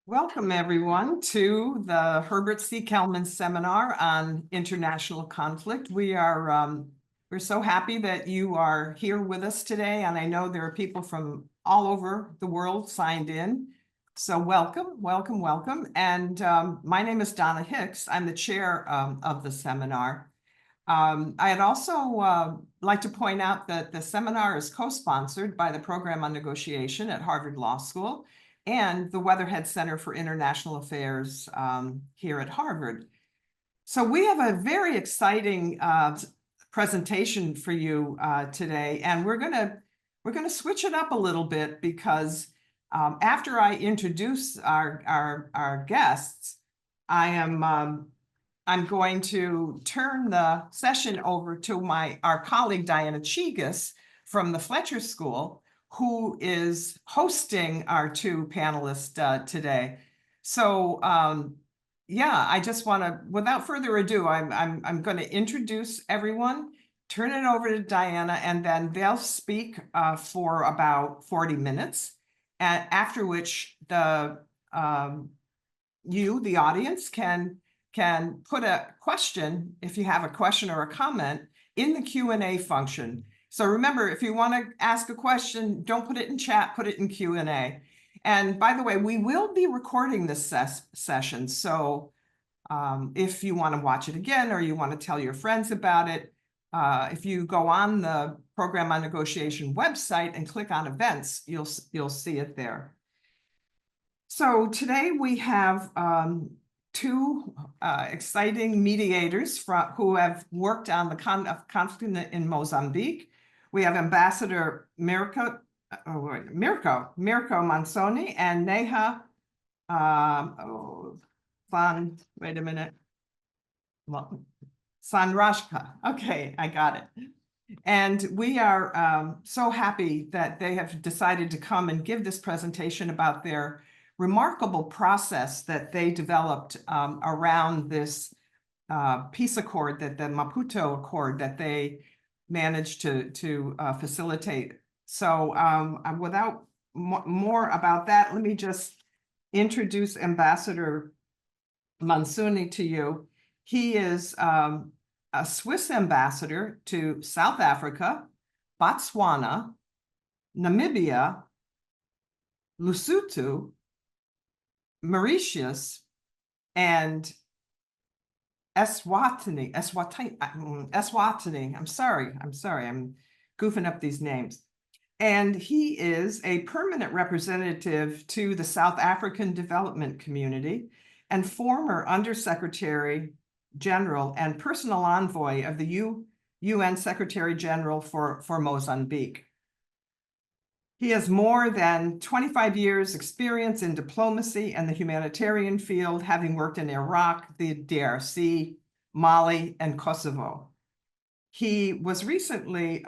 Welcome, everyone, to the Herbert C. Kelman Seminar on International Conflict. We're so happy that you are here with us today, and I know there are people from all over the world signed in. So welcome, welcome, welcome. And my name is Donna Hicks. I'm the chair of the seminar. I'd also like to point out that the seminar is co-sponsored by the Program on Negotiation at Harvard Law School and the Weatherhead Center for International Affairs here at Harvard. So we have a very exciting presentation for you today, and we're gonna switch it up a little bit because after I introduce our guests, I'm going to turn the session over to our colleague Diana Chigas from the Fletcher School, who is hosting our two panelists today. So yeah, I just want to, without further ado, I'm going to introduce everyone, turn it over to Diana, and then they'll speak for about 40 minutes, and after which the audience, can put a question, if you have a question or a comment, in the Q&A function. So remember, if you want to ask a question, don't put it in chat, put it in Q&A. And by the way, we will be recording this session. So if you want to watch it again or you want to tell your friends about it, if you go on the Program on Negotiation website and click on events, you'll see it there. So today we have two exciting mediators who have worked on the conflict in Mozambique. We have Ambassador Mirko Manzoni and Neha Sanghrajka. Okay, I got it. And we are so happy that they have decided to come and give this presentation about their remarkable process that they developed around this peace accord, that the Maputo Accord that they managed to facilitate. So without more about that, let me just introduce Ambassador Manzoni to you. He is a Swiss ambassador to South Africa, Botswana, Namibia, Lesotho, Mauritius, and Eswatini. I'm sorry, I'm goofing up these names. And he is a permanent representative to the South African Development Community and former Undersecretary General and personal envoy of the UN Secretary General for Mozambique. He has more than 25 years experience in diplomacy and the humanitarian field, having worked in Iraq, the DRC, Mali, and Kosovo. He was recently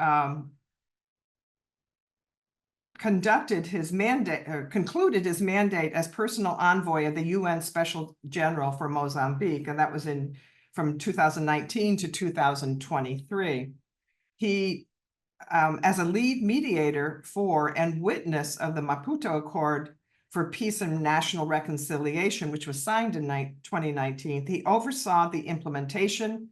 concluded his mandate as personal envoy of the UN Special General for Mozambique, and that was from 2019 to 2023. He as a lead mediator for and witness of the Maputo Accord for Peace and National Reconciliation, which was signed in 2019, he oversaw the implementation,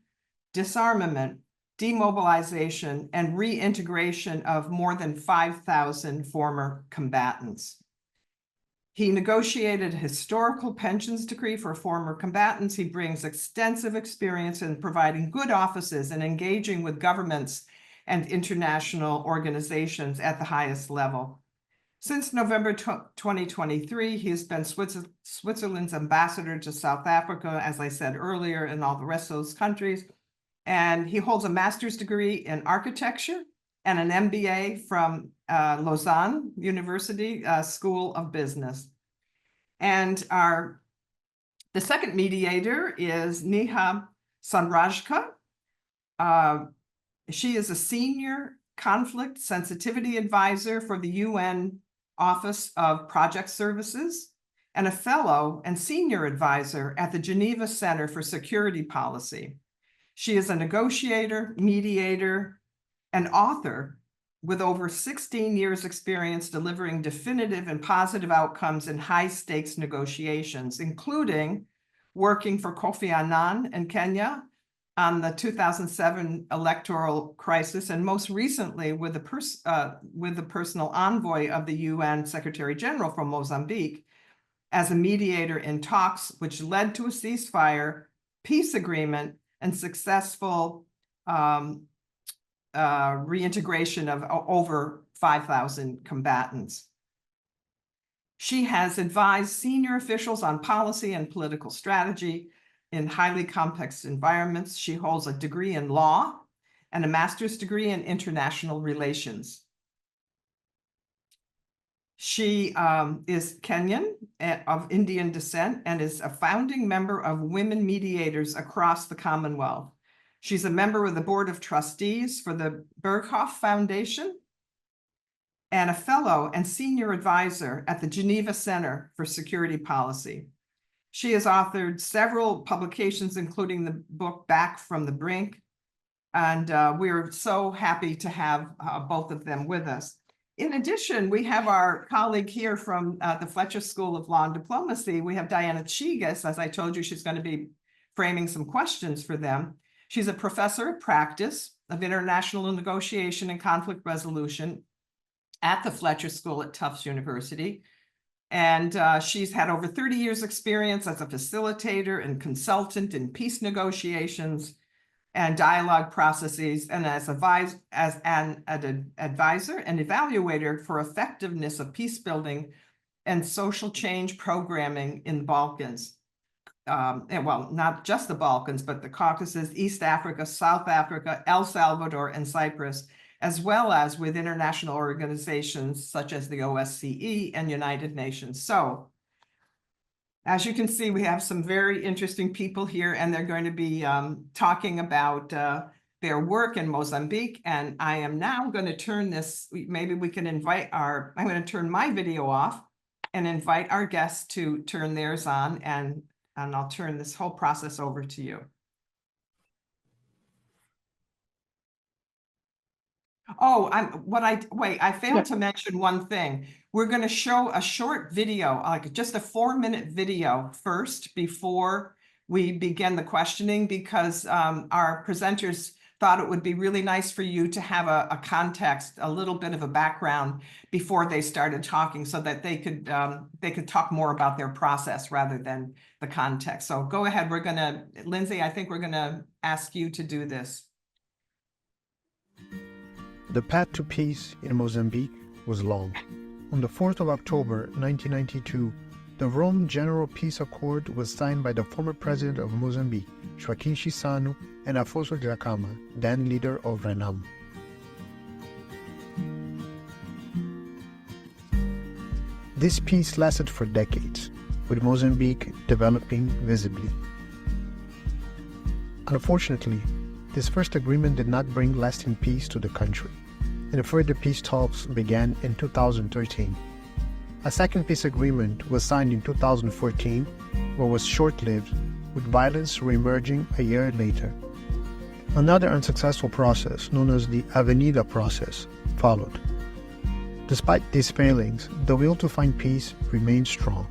disarmament, demobilization, and reintegration of more than 5,000 former combatants. He negotiated a historical pensions decree for former combatants. He brings extensive experience in providing good offices and engaging with governments and international organizations at the highest level. Since November 2023, he has been Switzerland's ambassador to South Africa, as I said earlier, and all the rest of those countries. And he holds a master's degree in architecture and an MBA from Lausanne University School of Business. And the second mediator is Neha Sanghrajka. She is a senior conflict sensitivity advisor for the UN Office of Project Services and a fellow and senior advisor at the Geneva Center for Security Policy. She is a negotiator, mediator, and author with over 16 years experience delivering definitive and positive outcomes in high-stakes negotiations, including working for Kofi Annan in Kenya on the 2007 electoral crisis, and most recently with the personal envoy of the UN Secretary General from Mozambique as a mediator in talks, which led to a ceasefire, peace agreement, and successful reintegration of over 5,000 combatants. She has advised senior officials on policy and political strategy in highly complex environments. She holds a degree in law and a master's degree in international relations. She is Kenyan of Indian descent and is a founding member of Women Mediators across the Commonwealth. She's a member of the Board of Trustees for the Berghoff Foundation and a fellow and senior advisor at the Geneva Center for Security Policy. She has authored several publications, including the book Back from the Brink, and we're so happy to have both of them with us. In addition, we have our colleague here from the Fletcher School of Law and Diplomacy. We have Diana Chigas. As I told you, she's going to be framing some questions for them. She's a professor of practice of international negotiation and conflict resolution at the Fletcher School at Tufts University. And she's had over 30 years experience as a facilitator and consultant in peace negotiations and dialogue processes, and as an advisor and evaluator for effectiveness of peace building and social change programming in the Balkans. And well, not just the Balkans, but the Caucasus, East Africa, South Africa, El Salvador, and Cyprus, as well as with international organizations such as the OSCE and United Nations. So, as you can see, we have some very interesting people here, and they're going to be talking about their work in Mozambique. And I am now going to turn this, maybe we can invite I'm going to turn my video off and invite our guests to turn theirs on, and I'll turn this whole process over to you. Oh, I failed to mention one thing. We're going to show a short video, like just a 4-minute video first before we begin the questioning, because our presenters thought it would be really nice for you to have a context, a little bit of a background before they started talking, so that they could talk more about their process rather than the context. So go ahead. Lindsay, I think we're going to ask you to do this. The path to peace in Mozambique was long. On the 4th of October 1992, the Rome General Peace Accord was signed by the former president of Mozambique, Joaquim Chissano, and Afonso Dhlakama, then leader of Renamo. This peace lasted for decades, with Mozambique developing visibly. Unfortunately, this first agreement did not bring lasting peace to the country, and further peace talks began in 2013. A second peace agreement was signed in 2014, but was short-lived, with violence re-emerging a year later. Another unsuccessful process, known as the Avenida process, followed. Despite these failings, the will to find peace remained strong.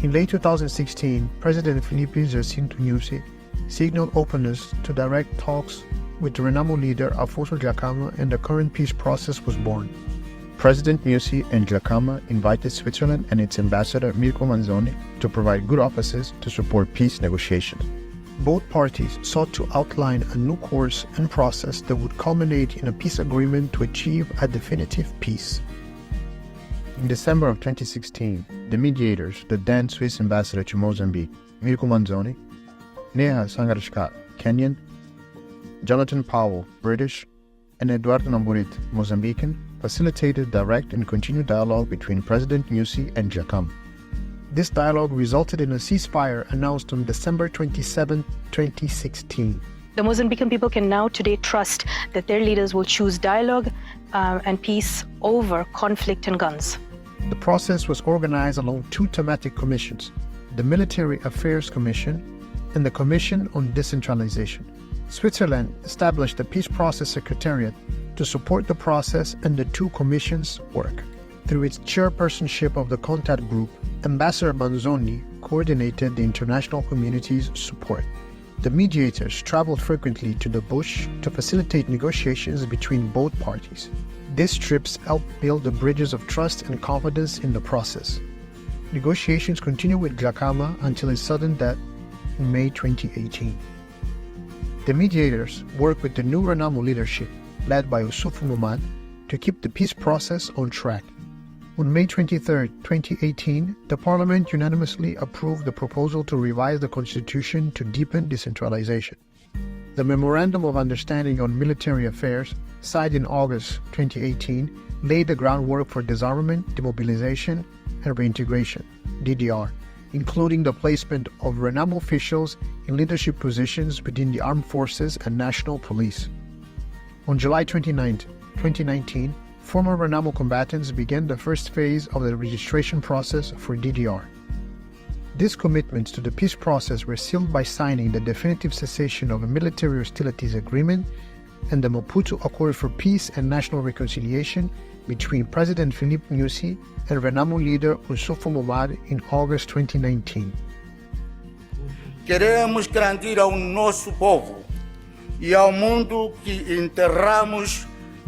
In late 2016, President Filipe Jacinto Nyusi signaled openness to direct talks with Renamo leader Afonso Dhlakama, and the current peace process was born. President Nyusi and Dhlakama invited Switzerland and its ambassador Mirko Manzoni to provide good offices to support peace negotiations. Both parties sought to outline a new course and process that would culminate in a peace agreement to achieve a definitive peace. In December of 2016, the mediators, the then Swiss ambassador to Mozambique, Mirko Manzoni, Neha Sanghrajka, Kenyan, Jonathan Powell, British, and Eduardo Namburit, Mozambican, facilitated direct and continued dialogue between President Nyusi and Dhlakama. This dialogue resulted in a ceasefire announced on December 27, 2016. The Mozambican people can now today trust that their leaders will choose dialogue and peace over conflict and guns. The process was organized along two thematic commissions, the Military Affairs Commission and the Commission on Decentralization. Switzerland established the Peace Process Secretariat to to support the process and the two commissions' work. Through its chairpersonship of the contact group, Ambassador Manzoni coordinated the international community's support. The mediators traveled frequently to the bush to facilitate negotiations between both parties. These trips helped build the bridges of trust and confidence in the process. Negotiations continued with Dhlakama until his sudden death in May 2018. The mediators worked with the new Renamo leadership, led by Yusufu Mamad, to keep the peace process on track. On May 23, 2018, the Parliament unanimously approved the proposal to revise the Constitution to deepen decentralization. The Memorandum of Understanding on Military Affairs, signed in August 2018, laid the groundwork for disarmament, demobilization, and reintegration, DDR, including the placement of Renamo officials in leadership positions within the armed forces and national police. On July 29, 2019, former Renamo combatants began the first phase of the registration process for DDR. These commitments to the peace process were sealed by signing the definitive cessation of a military hostilities agreement and the Maputo Accord for Peace and National Reconciliation between President Filipe Nyusi and Renamo leader Yusufu Mamad in August 2019. Queremos garantir ao nosso povo e ao mundo que enterramos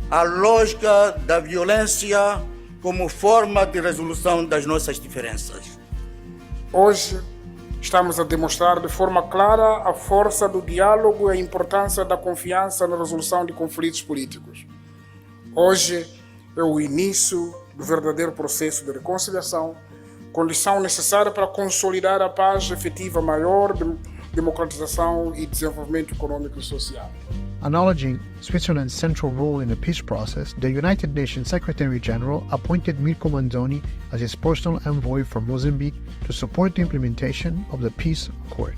a lógica da violência como forma de resolução das nossas diferenças. Hoje, estamos a demonstrar de forma clara a força do diálogo e a importância da confiança na resolução de conflitos políticos. Hoje é o início do verdadeiro processo de reconciliação, condição necessária para consolidar a paz efetiva maior, democratização e desenvolvimento econômico e social. Acknowledging Switzerland's central role in the peace process, the United Nations Secretary-General appointed Mirko Manzoni as his personal envoy for Mozambique to support the implementation of the peace accord.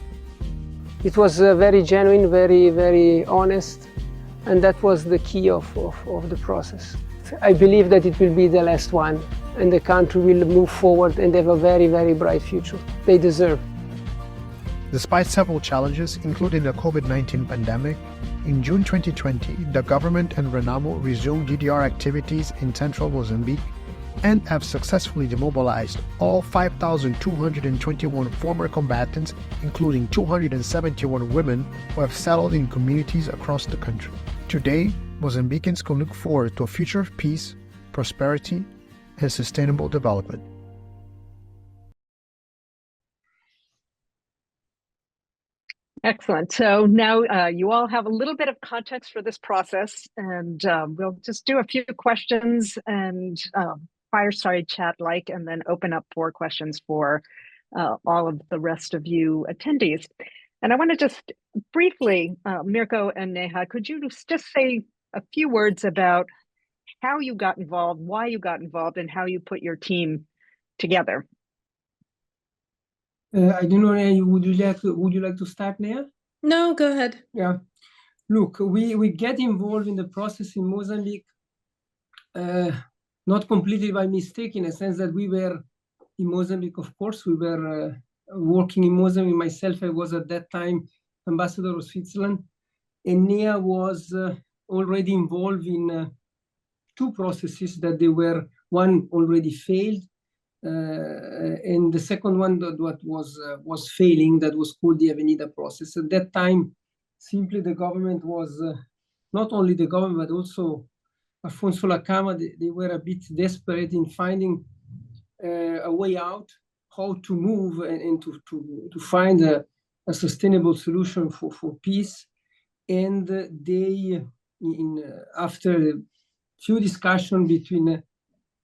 It was very genuine, very honest, and that was the key of the process. I believe that it will be the last one, and the country will move forward and have a very bright future. They deserve. Despite several challenges, including the COVID-19 pandemic, in June 2020, the government and Renamo resumed DDR activities in central Mozambique and have successfully demobilized all 5,221 former combatants, including 271 women who have settled in communities across the country. Today, Mozambicans can look forward to a future of peace, prosperity, and sustainable development. Excellent. So now you all have a little bit of context for this process, and we'll just do a few questions and fireside chat and then open up for questions for all of the rest of you attendees. And I want to just briefly, Mirko and Neha, could you just say a few words about how you got involved, why you got involved, and how you put your team together? I don't know, Neha, would you like to start, Neha? No, go ahead. Yeah. Look, we get involved in the process in Mozambique, not completely by mistake, in a sense that we were in Mozambique, of course. We were working in Mozambique. Myself, I was at that time ambassador of Switzerland, and Neha was already involved in two processes that they were, one already failed, and the second one that was failing, that was called the Avenida process. At that time, simply the government was, not only the government, but also Afonso Dhlakama, they were a bit desperate in finding a way out, how to move and to find a sustainable solution for peace. And they, after a few discussions between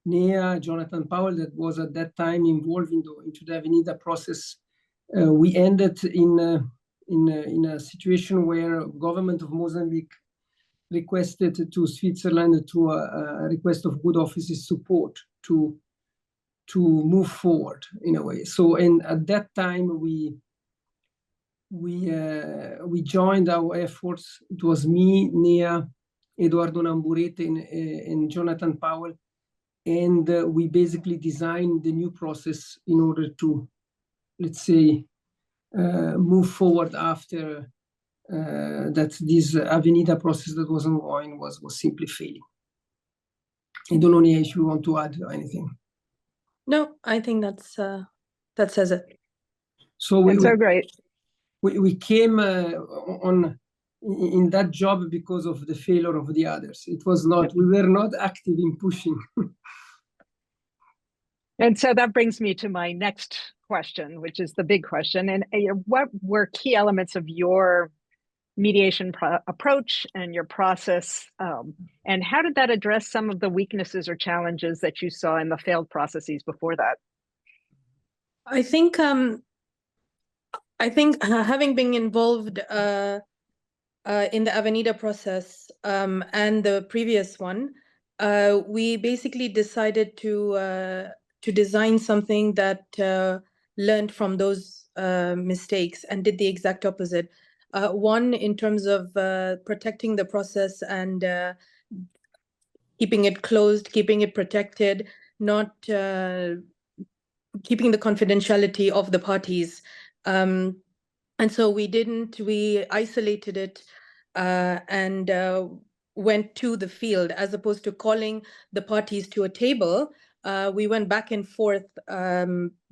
Neha, Jonathan Powell, that was at that time involved into the Avenida process, we ended in a situation where government of Mozambique requested to Switzerland to a request of good offices support to move forward in a way. So, and at that time we joined our efforts. It was me, Neha, Eduardo Namburete, and Jonathan Powell. And we basically designed the new process in order to, let's say, move forward after that this Avenida process that was ongoing was simply failing. I don't know, Neha, if you want to add anything. No, I think that says it. So That's so great. we came in that job because of the failure of the others. It was not, we were not active in pushing. And so that brings me to my next question, which is the big question. And what were key elements of your mediation approach and your process? And how did that address some of the weaknesses or challenges that you saw in the failed processes before that? I think having been involved in the Avenida process and the previous one, we basically decided to design something that learned from those mistakes and did the exact opposite. One, in terms of protecting the process and keeping it closed, keeping it protected, not keeping the confidentiality of the parties. And so we isolated it and went to the field as opposed to calling the parties to a table. We went back and forth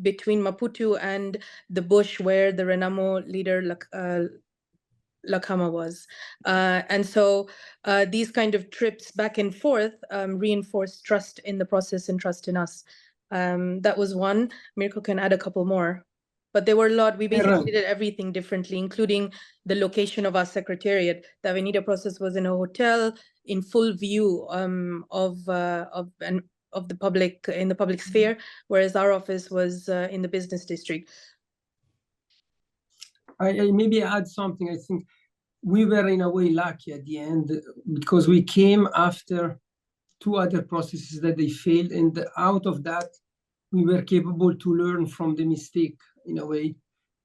between Maputo and the bush where the Renamo leader Lakama was. And so these kind of trips back and forth reinforced trust in the process and trust in us. That was one. Mirko can add a couple more. But there were a lot. We basically did everything differently, including the location of our secretariat. The Avenida process was in a hotel in full view of the public, in the public sphere, whereas our office was in the business district. I maybe add something. I think we were in a way lucky at the end because we came after two other processes that they failed, and out of that we were capable to learn from the mistake in a way.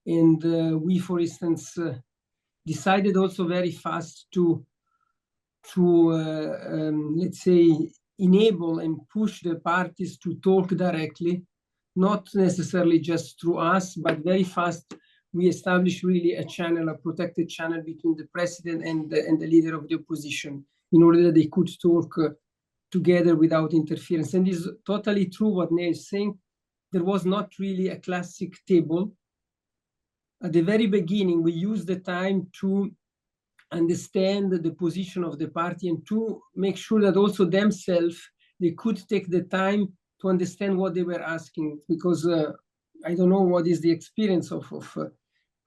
And we, for instance, decided also very fast to let's say, enable and push the parties to talk directly, not necessarily just through us, but very fast we established really a channel, a protected channel between the president and the leader of the opposition in order that they could talk together without interference. And it's totally true what Neha is saying. There was not really a classic table. At the very beginning, we used the time to understand the position of the party and to make sure that also themselves, they could take the time to understand what they were asking. Because I don't know what is the experience of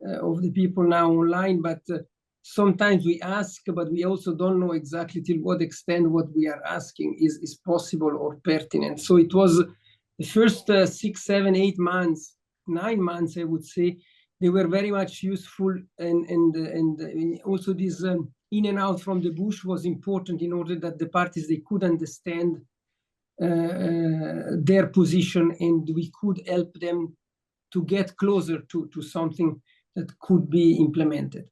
the people now online, but sometimes we ask, but we also don't know exactly till what extent what we are asking is possible or pertinent. So it was the first 6, 7, 8 months, 9 months, I would say, they were very much useful, and also this in and out from the bush was important in order that the parties, they could understand their position, and we could help them to get closer to something that could be implemented.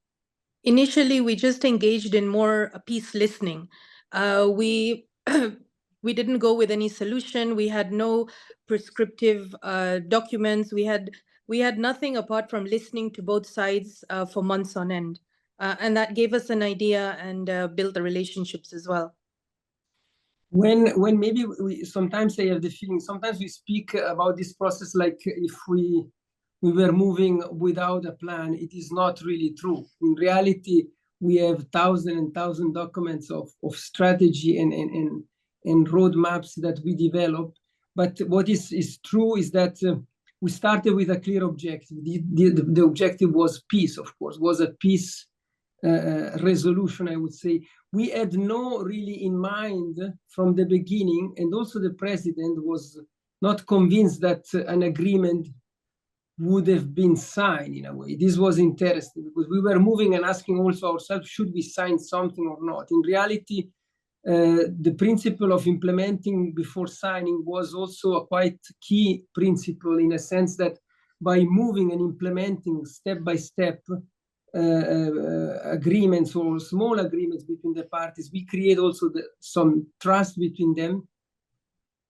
Initially, we just engaged in more peace listening. We didn't go with any solution. We had no prescriptive documents. We had nothing apart from listening to both sides for months on end. And that gave us an idea and built the relationships as well. When maybe sometimes I have the feeling, sometimes we speak about this process like if we were moving without a plan. It is not really true. In reality, we have thousands and thousands documents of strategy and roadmaps that we developed. But what is true is that we started with a clear objective. The objective was peace, of course, was a peace resolution, I would say. We had no really in mind from the beginning, and also the president was not convinced that an agreement would have been signed in a way. This was interesting because we were moving and asking also ourselves, should we sign something or not? In reality, the principle of implementing before signing was also a quite key principle in a sense that by moving and implementing step by step agreements or small agreements between the parties, we create also some trust between them.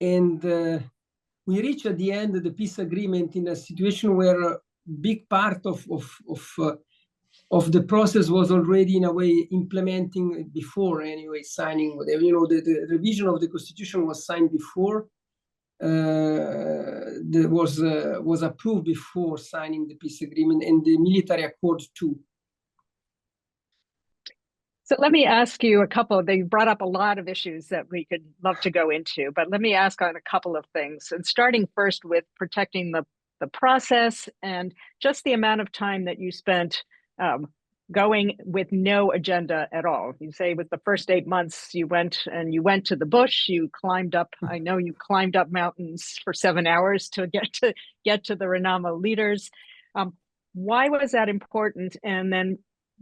And we reach at the end the peace agreement in a situation where a big part of the process was already in a way implementing before anyway, signing whatever, the revision of the constitution was signed before, was approved before signing the peace agreement, and the military accord too. So let me ask you a couple. They brought up a lot of issues that we could love to go into, but let me ask on a couple of things. And starting first with protecting the process and just the amount of time that you spent going with no agenda at all. You say with the first 8 months you went to the bush, you climbed up, I know you climbed up mountains for 7 hours to get to the Renamo leaders. Why was that important? And then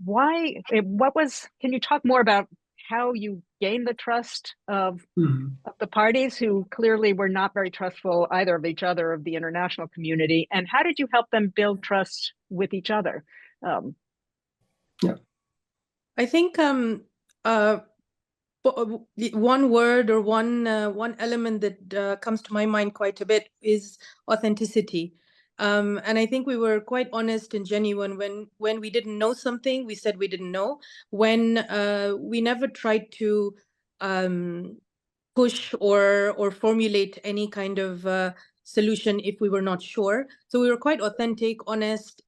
can you talk more about how you gained the trust of the parties who clearly were not very trustful either of each other, of the international community, and how did you help them build trust with each other? Yeah, I think one word or one element that comes to my mind quite a bit is authenticity. And I think we were quite honest and genuine when we didn't know something, we said we didn't know. When we never tried to push or formulate any kind of solution if we were not sure. So we were quite authentic, honest.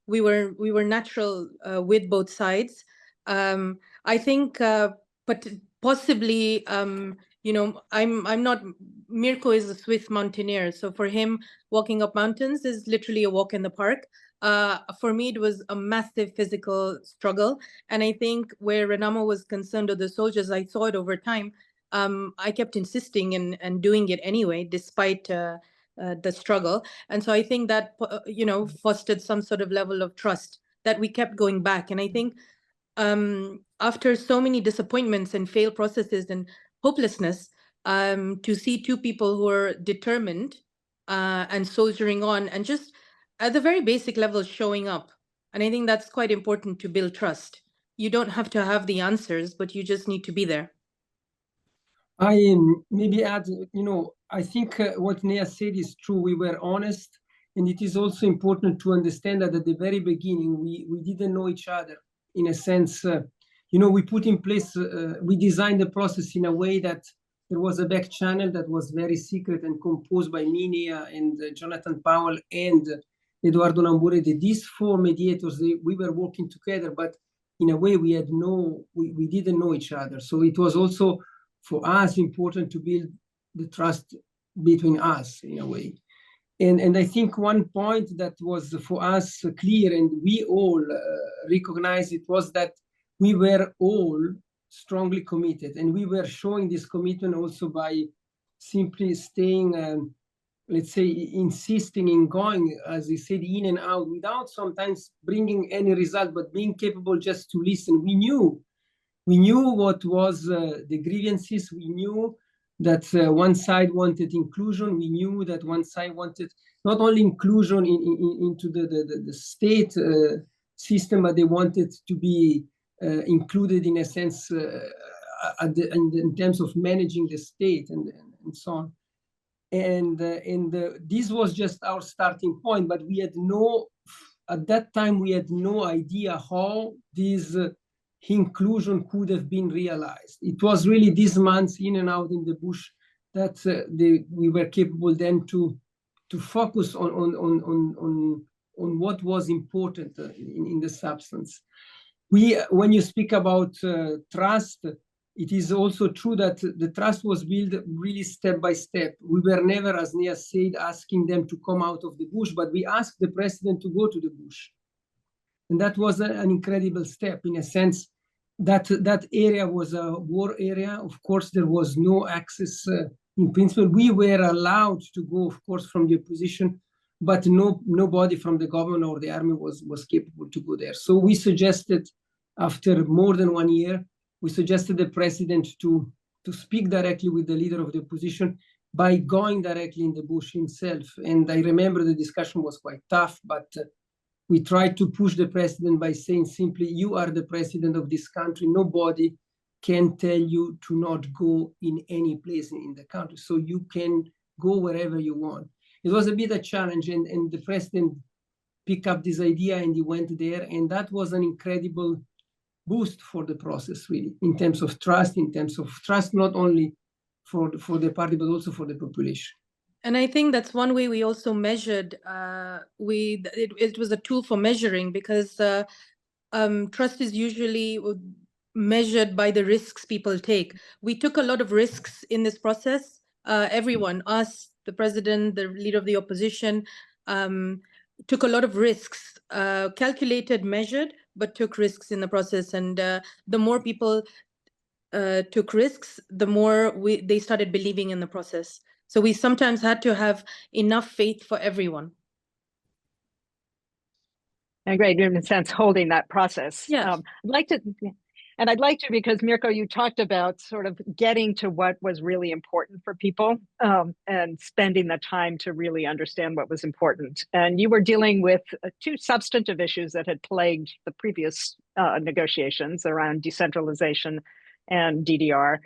We were natural with both sides. I think, but possibly, I'm not. Mirko is a Swiss mountaineer, so for him, walking up mountains is literally a walk in the park. For me, it was a massive physical struggle, and I think where Renamo was concerned with the soldiers, I saw it over time. I kept insisting and doing it anyway, despite the struggle. And so I think that, fostered some sort of level of trust that we kept going back. And I think after so many disappointments and failed processes and hopelessness, to see two people who are determined and soldiering on and just at the very basic level showing up. And I think that's quite important to build trust. You don't have to have the answers, but you just need to be there. I maybe add, I think what Neha said is true. We were honest, and it is also important to understand that at the very beginning, we didn't know each other. In a sense, we put in place, we designed the process in a way that there was a back channel that was very secret and composed by me, Neha, and Jonathan Powell and Eduardo Namburede. These 4 mediators, we were working together, but in a way we didn't know each other. So it was also for us important to build the trust between us in a way. And I think one point that was for us clear, and we all recognized it, was that we were all strongly committed, and we were showing this commitment also by simply staying, let's say, insisting in going, as he said, in and out, without sometimes bringing any result, but being capable just to listen. We knew what was the grievances. We knew that one side wanted inclusion. We knew that one side wanted not only inclusion into the state system, but they wanted to be included in a sense in terms of managing the state and so on. And this was just our starting point, but at that time we had no idea how this inclusion could have been realized. It was really these months in and out in the bush that we were capable then to focus on what was important in the substance. When you speak about trust, it is also true that the trust was built really step by step. We were never, as Neha said, asking them to come out of the bush, but we asked the president to go to the bush. And that was an incredible step. In a sense, that area was a war area. Of course, there was no access in principle. We were allowed to go, of course, from the opposition, but nobody from the government or the army was capable to go there. So we suggested, after more than 1 year, we suggested the president to speak directly with the leader of the opposition by going directly in the bush himself. And I remember the discussion was quite tough, but we tried to push the president by saying simply, you are the president of this country. Nobody can tell you to not go in any place in the country. So you can go wherever you want. It was a bit a challenge, and the president pick up this idea, and he went there, and that was an incredible boost for the process, really, in terms of trust, not only for the party, but also for the population. And I think that's one way we also measured. It was a tool for measuring, because trust is usually measured by the risks people take. We took a lot of risks in this process. Everyone, us, the president, the leader of the opposition, took a lot of risks, calculated, measured, but took risks in the process. And the more people took risks, the more they started believing in the process. So we sometimes had to have enough faith for everyone. And great, in a sense, holding that process. Yes. I'd like to, because Mirko, you talked about sort of getting to what was really important for people, and spending the time to really understand what was important. And you were dealing with two substantive issues that had plagued the previous negotiations around decentralization and DDR.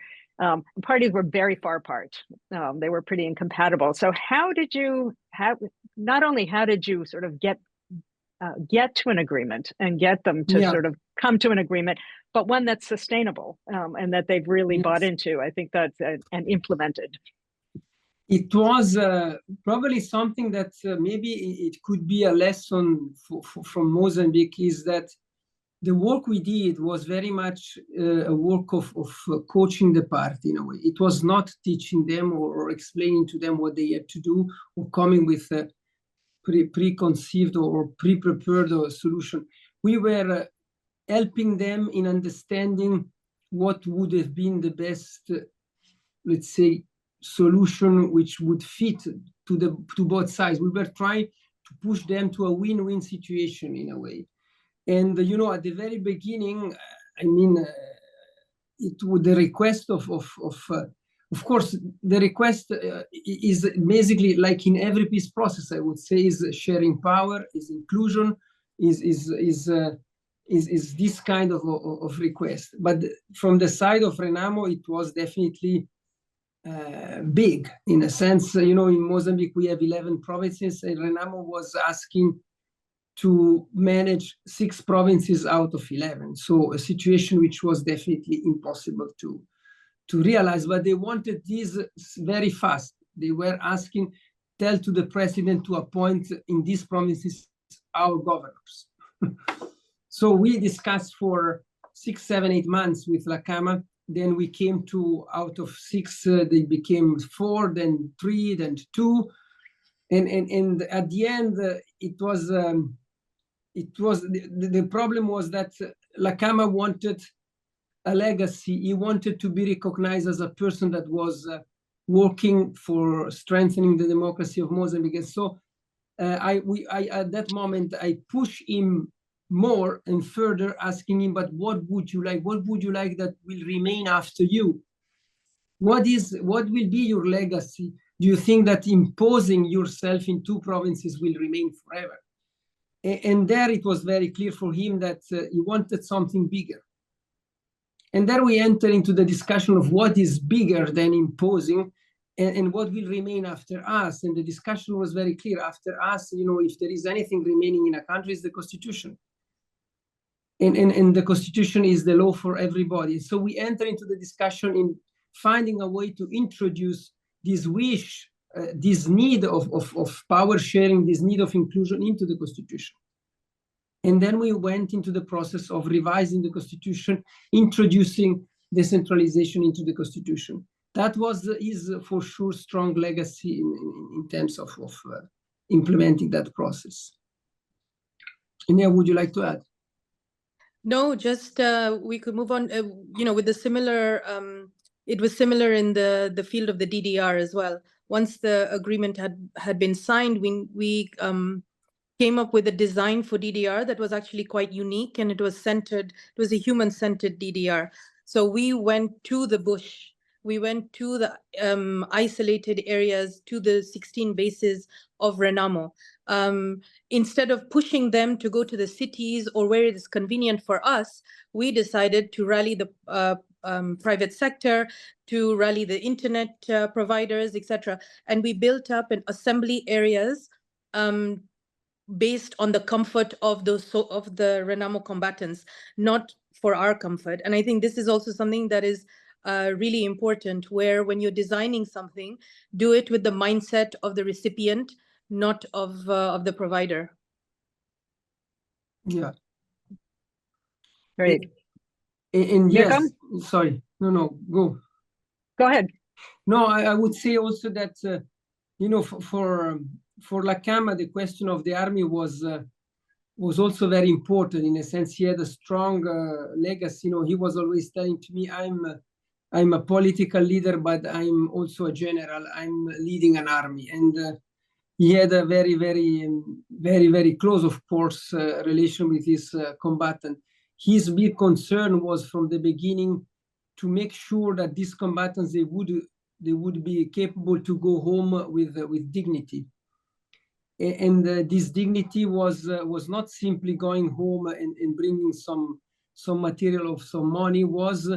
Parties were very far apart. They were pretty incompatible. So how did you sort of get to an agreement and get them to sort of come to an agreement, but one that's sustainable, and that they've really bought into, I think, that's and implemented? It was probably something that maybe it could be a lesson from Mozambique, is that the work we did was very much a work of coaching the party in a way. It was not teaching them or explaining to them what they had to do, or coming with a preconceived or pre-prepared solution. We were helping them in understanding what would have been the best, let's say, solution which would fit to both sides. We were trying to push them to a win-win situation in a way. And at the very beginning, I mean, the request of course, the request is basically, like in every peace process, I would say, is sharing power, is inclusion, is this kind of request. But from the side of Renamo, it was definitely big, in a sense. In Mozambique, we have 11 provinces, and Renamo was asking to manage 6 provinces out of 11. So a situation which was definitely impossible to realize, but they wanted this very fast. They were asking, tell to the president to appoint in these provinces our governors. So we discussed for 6, 7, 8 months with La Cama. Then we came to, out of 6, they became 4, then 3, then 2. And at the end, the problem was that La Cama wanted a legacy. He wanted to be recognized as a person that was working for strengthening the democracy of Mozambique. And so I at that moment, I pushed him more and further, asking him, but what would you like? What would you like that will remain after you? What will be your legacy? Do you think that imposing yourself in 2 provinces will remain forever? And there it was very clear for him that he wanted something bigger. And there we enter into the discussion of what is bigger than imposing, and what will remain after us. And the discussion was very clear. After us, if there is anything remaining in a country, is the constitution. And the constitution is the law for everybody. So we enter into the discussion in finding a way to introduce this wish, this need of power sharing, this need of inclusion into the constitution. And then we went into the process of revising the constitution, introducing decentralization into the constitution. That is for sure strong legacy in terms of implementing that process. Neha, would you like to add? No, just we could move on. With the similar, it was similar in the field of the DDR as well. Once the agreement had been signed, we came up with a design for DDR that was actually quite unique, and it was centered. It was a human-centered DDR. So we went to the bush. We went to the isolated areas, to the 16 bases of Renamo. Instead of pushing them to go to the cities or where it is convenient for us, we decided to rally the private sector, to rally the internet providers, etc. And we built up in assembly areas based on the comfort of of the Renamo combatants, not for our comfort. And I think this is also something that is really important, where when you're designing something, do it with the mindset of the recipient, not of the provider. Yeah. Great. And yes, Mirko? sorry, no, go. Go ahead. No, I would say also that, you know, for Lacama, the question of the army was also very important. In a sense, he had a strong legacy. You know, he was always telling to me, I'm a political leader, but I'm also a general. I'm leading an army. And he had a very, very close, of course, relation with his combatant. His big concern was from the beginning to make sure that these combatants, they would be capable to go home with dignity. And this dignity was not simply going home and bringing some material of some money, was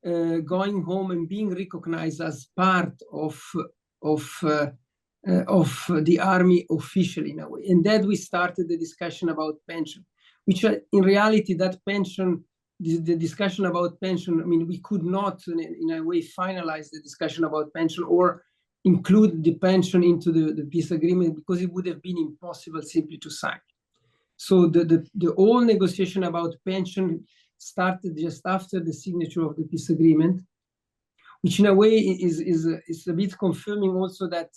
going home and being recognized as part of the army officially in a way. And then we started the discussion about pension, which in reality, that pension, the discussion about pension, I mean, we could not in a way finalize the discussion about pension or include the pension into the peace agreement, because it would have been impossible simply to sign. So the whole negotiation about pension started just after the signature of the peace agreement, which in a way is a bit confirming also that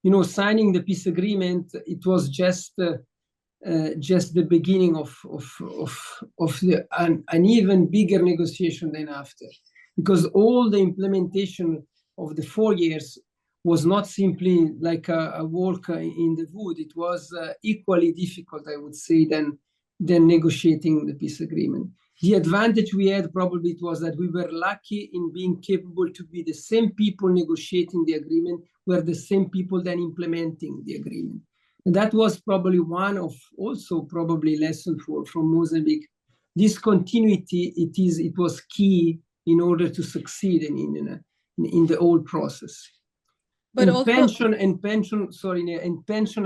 you know, signing the peace agreement, it was just the beginning of an even bigger negotiation than after, because all the implementation of the 4 years was not simply like a walk in the wood. It was equally difficult, I would say, than negotiating the peace agreement. The advantage we had probably it was that we were lucky in being capable to be the same people negotiating the agreement were the same people then implementing the agreement. And that was probably one of also probably lesson from Mozambique. This continuity, it was key in order to succeed in the whole process. But and also pension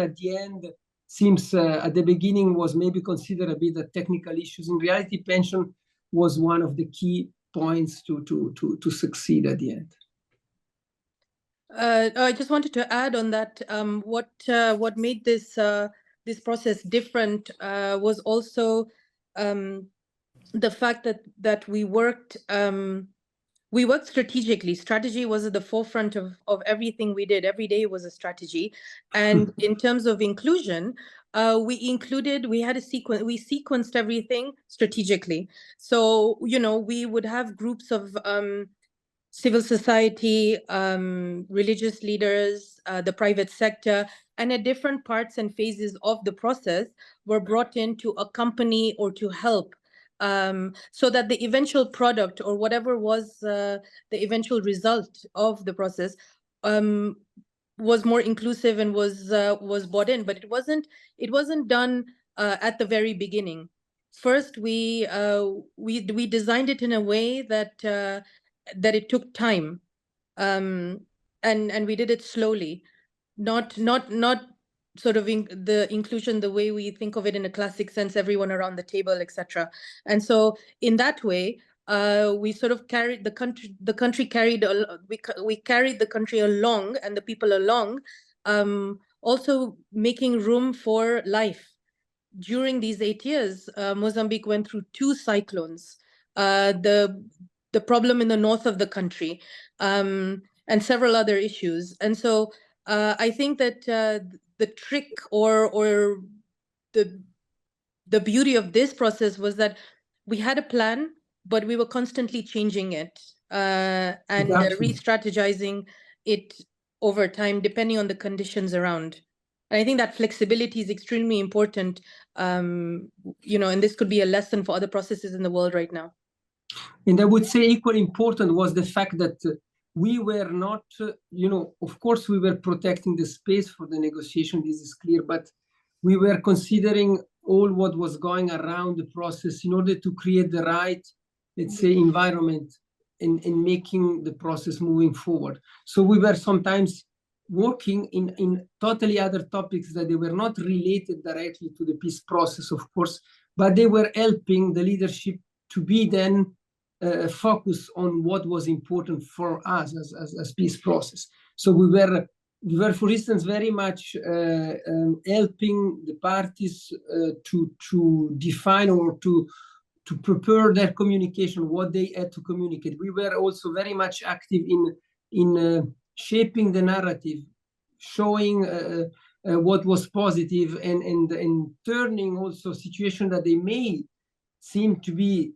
at the end seems at the beginning was maybe considered a bit of technical issues. In reality, pension was one of the key points to succeed at the end. I just wanted to add on that. What made this process different was also the fact that we worked strategically. Strategy was at the forefront of everything we did. Every day was a strategy. And in terms of inclusion, we had a sequence, we sequenced everything strategically. So, you know, we would have groups of civil society, religious leaders, the private sector, and at different parts and phases of the process were brought in to accompany or to help, so that the eventual product or whatever was the eventual result of the process was more inclusive and was bought in. But it wasn't done at the very beginning. First, we designed it in a way that it took time, and we did it slowly, not sort of the inclusion the way we think of it in a classic sense, everyone around the table, etc. And so in that way, we sort of carried the country. We carried the country along and the people along, also making room for life. During these 8 years, Mozambique went through 2 cyclones. The problem in the north of the country, and several other issues. And so I think that the trick or the beauty of this process was that we had a plan, but we were constantly changing it and re-strategizing it over time, depending on the conditions around. And I think that flexibility is extremely important, you know, and this could be a lesson for other processes in the world right now. And I would say equally important was the fact that we were not, you know, of course we were protecting the space for the negotiation, this is clear, but we were considering all what was going around the process in order to create the right, let's say, environment in making the process moving forward. So we were sometimes working in totally other topics that they were not related directly to the peace process, of course, but they were helping the leadership to be then focused on what was important for us as peace process. So we were, for instance, very much helping the parties to define or to prepare their communication, what they had to communicate. We were also very much active in shaping the narrative, showing what was positive, and turning also situations that they may seem to be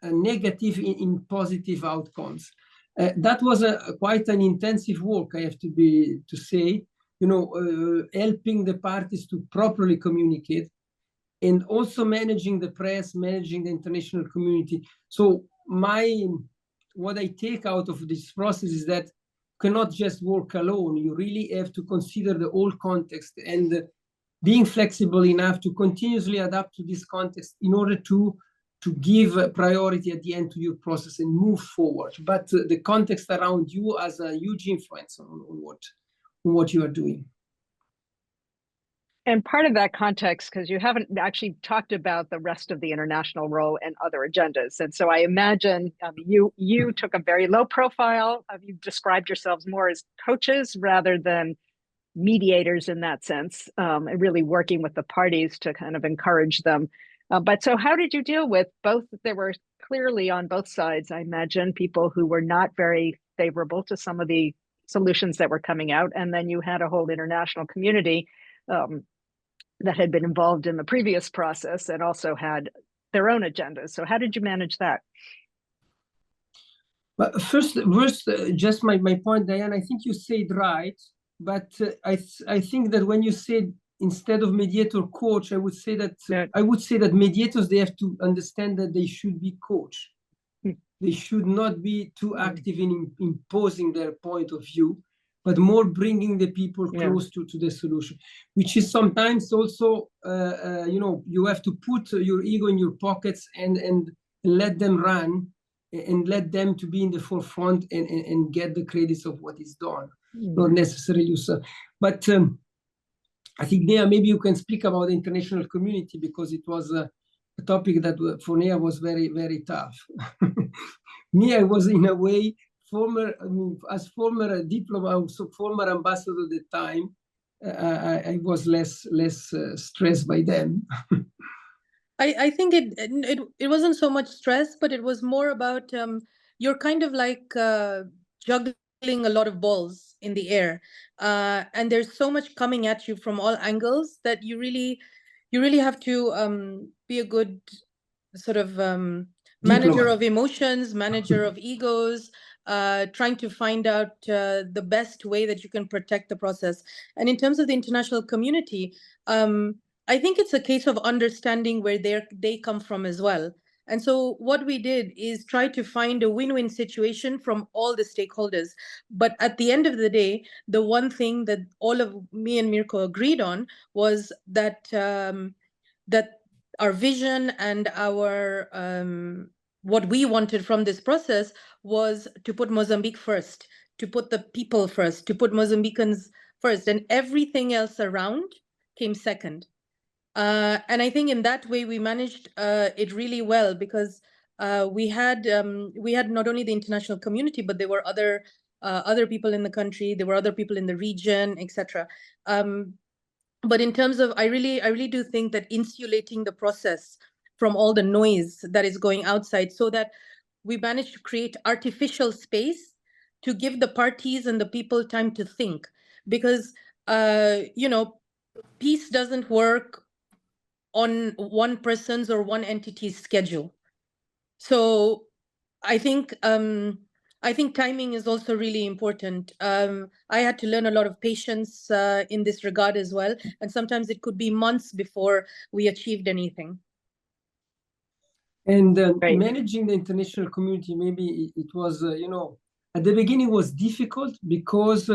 negative in positive outcomes. That was quite an intensive work, I have to say, helping the parties to properly communicate, and also managing the press, managing the international community. So what I take out of this process is that you cannot just work alone. You really have to consider the whole context, and being flexible enough to continuously adapt to this context in order to give priority at the end to your process and move forward. But the context around you has a huge influence on what you are doing. And part of that context, because you haven't actually talked about the rest of the international role and other agendas. And so I imagine you took a very low profile. You described yourselves more as coaches rather than mediators in that sense, really working with the parties to kind of encourage them. But so how did you deal with both? There were clearly on both sides, I imagine, people who were not very favorable to some of the solutions that were coming out. And then you had a whole international community that had been involved in the previous process and also had their own agendas. So how did you manage that? But first, just my point, Diane, I think you said right, but I think that when you said instead of mediator coach, I would say that mediators, they have to understand that they should be coached. They should not be too active in imposing their point of view, but more bringing the people close to the solution, which is sometimes also, you have to put your ego in your pockets and let them run and let them to be in the forefront and get the credits of what is done, not necessarily yourself. But I think, Neha, maybe you can speak about the international community, because it was a topic that for Neha was very, very tough. Me, I was in a way former diplomat, so former ambassador at the time. I was less stressed by them. I think it wasn't so much stress, but it was more about you're kind of like juggling a lot of balls in the air, and there's so much coming at you from all angles that you really have to be a good sort of manager of emotions, manager of egos, trying to find out the best way that you can protect the process. And in terms of the international community, I think it's a case of understanding where they come from as well. And so what we did is try to find a win-win situation from all the stakeholders. But at the end of the day, the one thing that all of me and Mirko agreed on was that that our vision and our what we wanted from this process was to put Mozambique first, to put the people first, to put Mozambicans first, and everything else around came second. And I think in that way we managed it really well, because we had not only the international community, but there were other people in the country, there were other people in the region, etc. But in terms of, I really do think that insulating the process from all the noise that is going outside, so that we managed to create artificial space to give the parties and the people time to think, because peace doesn't work on one person's or one entity's schedule. So I think timing is also really important. I had to learn a lot of patience in this regard as well, and sometimes it could be months before we achieved anything. And managing the international community, maybe it was, at the beginning was difficult, because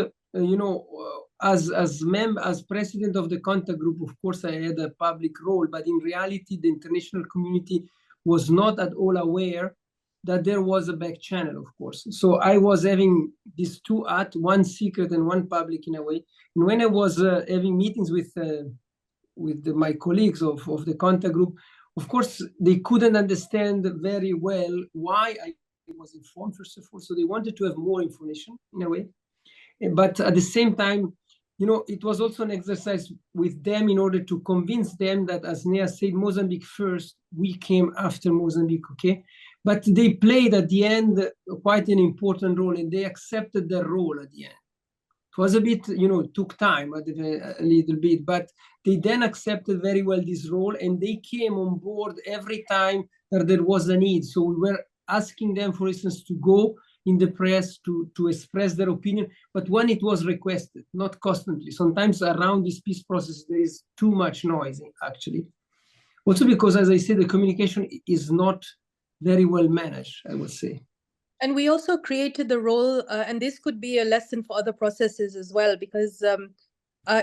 as president of the contact group, of course, I had a public role, but in reality, the international community was not at all aware that there was a back channel, of course. So I was having these two acts, one secret and one public in a way. And when I was having meetings with my colleagues of the contact group, of course, they couldn't understand very well why I was informed, first of all. So they wanted to have more information in a way. But at the same time, you know, it was also an exercise with them in order to convince them that, as Neha said, Mozambique first, we came after Mozambique, okay? But they played at the end quite an important role, and they accepted their role at the end. It was a bit, you know, took time a little bit, but they then accepted very well this role, and they came on board every time that there was a need. So we were asking them, for instance, to go in the press to express their opinion, but when it was requested, not constantly. Sometimes around this peace process, there is too much noise, actually. Also because, as I said, the communication is not very well managed, I would say. And we also created the role, and this could be a lesson for other processes as well, because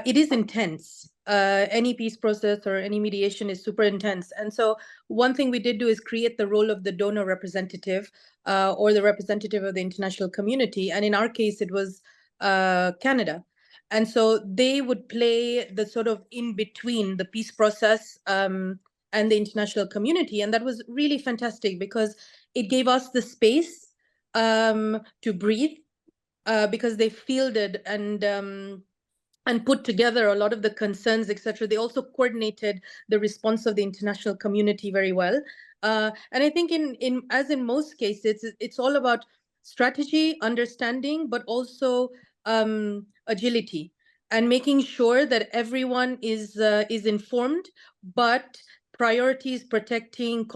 it is intense. Any peace process or any mediation is super intense. And so one thing we did do is create the role of the donor representative or the representative of the international community. And in our case, it was Canada. And so they would play the sort of in between the peace process and the international community. And that was really fantastic because it gave us the space to breathe because they fielded and put together a lot of the concerns, etc. They also coordinated the response of the international community very well. And I think as in most cases, it's all about strategy, understanding, but also agility and making sure that everyone is informed, but priorities protecting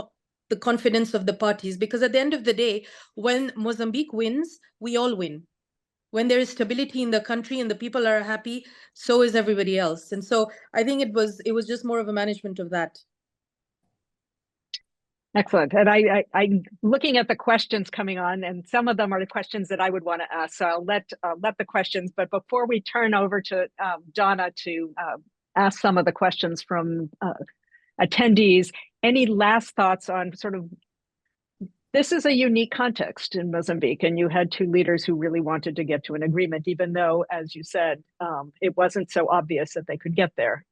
the confidence of the parties. Because at the end of the day, when Mozambique wins, we all win. When there is stability in the country and the people are happy, so is everybody else. And so I think it was just more of a management of that. Excellent. And I'm looking at the questions coming on, and some of them are the questions that I would want to ask. So I'll let the questions. But before we turn over to Donna to ask some of the questions from attendees, any last thoughts on sort of, this is a unique context in Mozambique, and you had two leaders who really wanted to get to an agreement, even though, as you said, it wasn't so obvious that they could get there.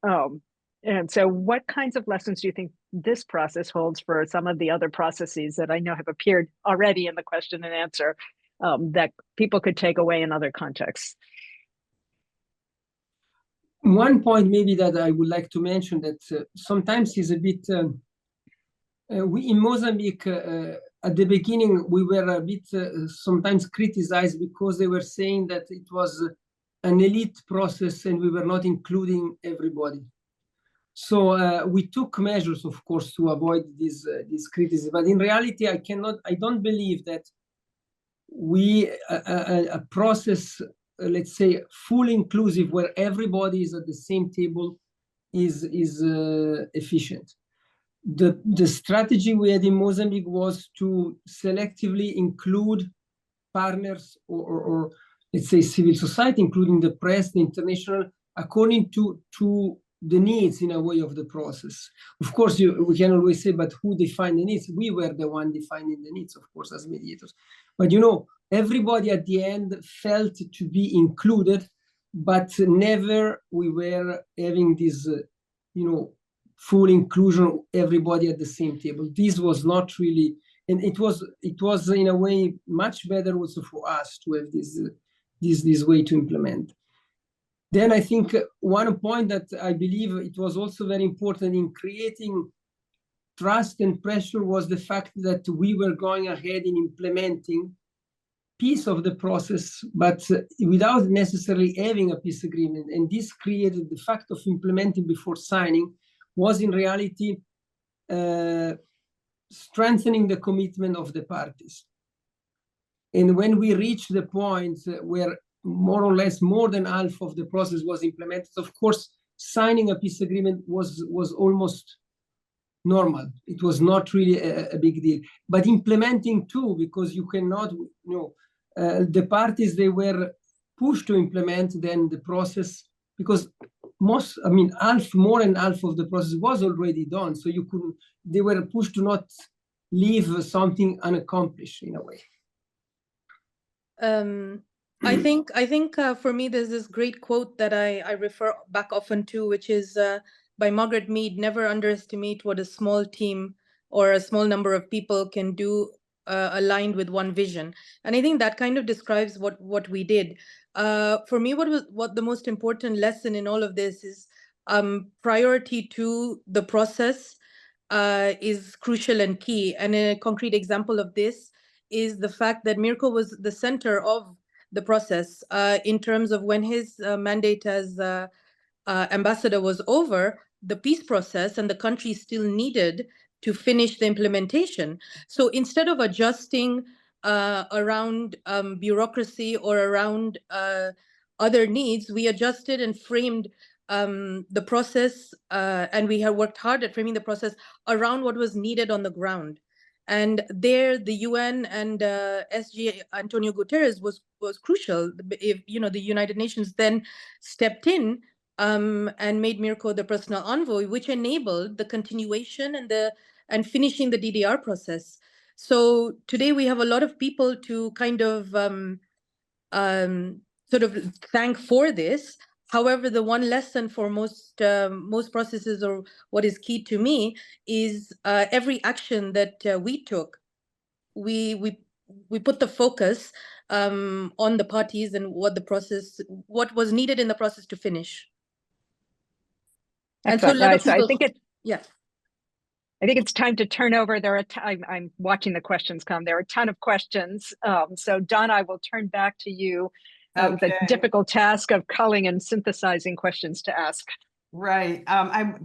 And so what kinds of lessons do you think this process holds for some of the other processes that I know have appeared already in the question and answer that people could take away in other contexts? One point maybe that I would like to mention that sometimes is a bit, we in Mozambique, at the beginning, we were a bit sometimes criticized because they were saying that it was an elite process and we were not including everybody. So we took measures, of course, to avoid this criticism. But in reality, I don't believe that a process, let's say, fully inclusive, where everybody is at the same table, is efficient. The strategy we had in Mozambique was to selectively include partners or let's say civil society, including the press, the international, according to the needs in a way of the process. Of course, we can always say, but who defined the needs? We were the one defining the needs, of course, as mediators. But you know, everybody at the end felt to be included, but never we were having this, full inclusion of everybody at the same table. This was not really, and it was in a way much better also for us to have this way to implement. Then I think one point that I believe it was also very important in creating trust and pressure was the fact that we were going ahead in implementing piece of the process, but without necessarily having a peace agreement. And this created the fact of implementing before signing was in reality strengthening the commitment of the parties. And when we reached the point where more or less more than half of the process was implemented, of course, signing a peace agreement was almost normal. It was not really a big deal. But implementing too, because you cannot, the parties, they were pushed to implement then the process, because more than half of the process was already done. So they were pushed to not leave something unaccomplished in a way. I think for me, there's this great quote that I refer back often to, which is by Margaret Mead: "Never underestimate what a small team or a small number of people can do aligned with one vision." And I think that kind of describes what we did. For me, what the most important lesson in all of this is priority to the process is crucial and key. And a concrete example of this is the fact that Mirko was the center of the process in terms of when his mandate as ambassador was over, the peace process and the country still needed to finish the implementation. So instead of adjusting around bureaucracy or around other needs, we adjusted and framed the process, and we have worked hard at framing the process around what was needed on the ground. And there, the UN and SG Antonio Guterres was crucial. If the United Nations then stepped in and made Mirko the personal envoy, which enabled the continuation and finishing the DDR process. So today we have a lot of people to kind of sort of thank for this. However, the one lesson for most processes, or what is key to me, is every action that we took, we put the focus on the parties and what was needed in the process to finish. Excellent. And so I think yeah. I think it's time to turn over. I'm watching the questions come. There are a ton of questions. So Donna, I will turn back to you. The difficult task of culling and synthesizing questions to ask. Right.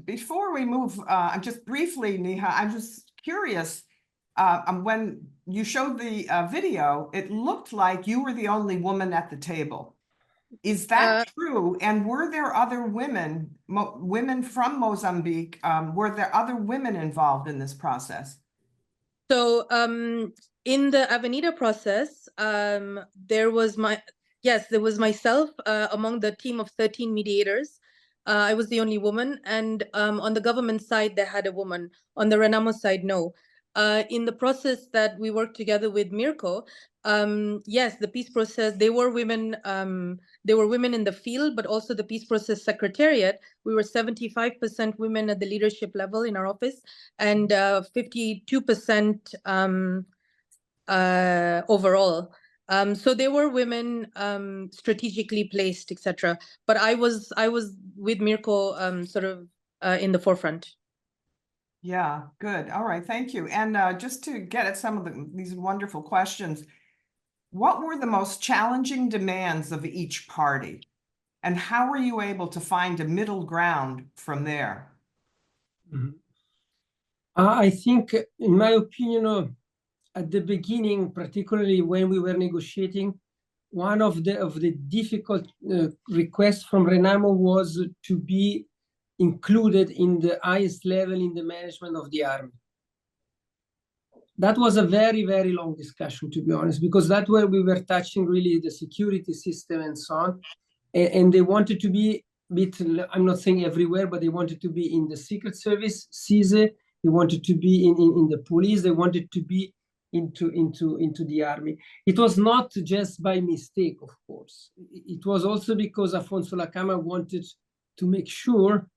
Before we move, just briefly, Neha, I'm just curious. When you showed the video, it looked like you were the only woman at the table. Is that true? And were there other women from Mozambique? Were there other women involved in this process? So in the Avenida process, there was myself among the team of 13 mediators. I was the only woman, and on the government side, they had a woman. On the Renamo side, no. In the process that we worked together with Mirko, yes, the peace process, they were women in the field, but also the peace process secretariat. We were 75% women at the leadership level in our office, and 52% overall. So there were women strategically placed, etc. But I was with Mirko sort of in the forefront. Yeah, good. All right, thank you. And just to get at some of these wonderful questions, what were the most challenging demands of each party? And how were you able to find a middle ground from there? Mm-hmm. I think, in my opinion, at the beginning, particularly when we were negotiating, one of the difficult requests from Renamo was to be included in the highest level in the management of the army. That was a very, very long discussion, to be honest, because that's where we were touching really the security system and so on. And they wanted to be a bit, I'm not saying everywhere, but they wanted to be in the Secret Service, CISE, they wanted to be in the police, they wanted to be into the army. It was not just by mistake, of course. It was also because Afonso Lacama wanted to make sure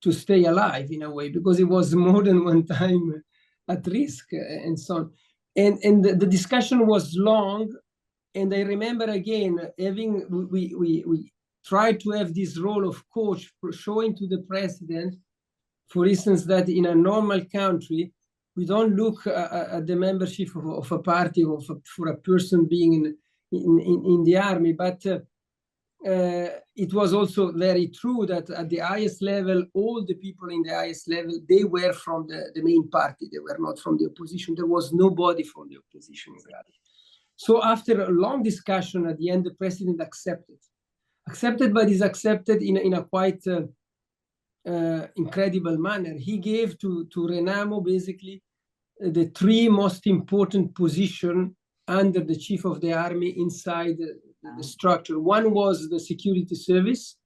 to stay alive in a way, because it was more than one time at risk and so on. And the discussion was long. And I remember again, we tried to have this role of coach, showing to the president, for instance, that in a normal country, we don't look at the membership of a party or for a person being in the army. But it was also very true that at the highest level, all the people in the highest level, they were from the main party. They were not from the opposition. There was nobody from the opposition in reality. So after a long discussion, at the end, the president accepted, but is accepted in a quite incredible manner. He gave to Renamo basically the three most important positions under the chief of the army inside the structure. One was the security service,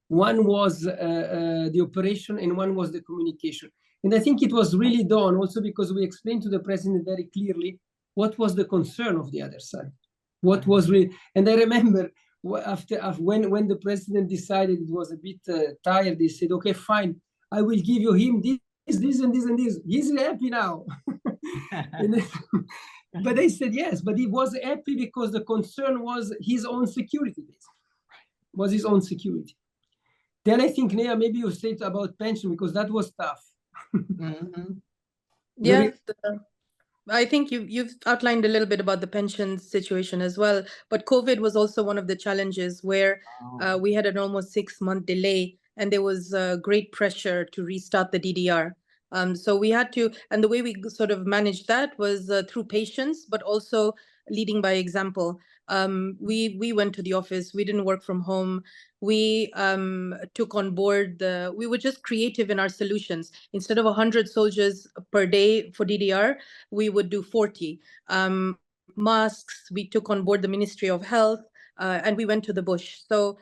one was the operation, and one was the communication. And I think it was really done also because we explained to the president very clearly what was the concern of the other side. What was really, and I remember after when the president decided it was a bit tired, he said, okay, fine, I will give you him this and this and this. He's happy now. But I said yes, but he was happy because the concern was his own security, basically. Was his own security. Then I think, Neha, maybe you said about pension because that was tough. Yeah, I think you've outlined a little bit about the pension situation as well, but COVID was also one of the challenges where we had an almost 6-month delay and there was great pressure to restart the DDR. So we had to, and the way we sort of managed that was through patience, but also leading by example. We went to the office, we didn't work from home. We took on board we were just creative in our solutions. Instead of 100 soldiers per day for DDR, we would do 40. Masks, we took on board the Ministry of Health, and we went to the bush. So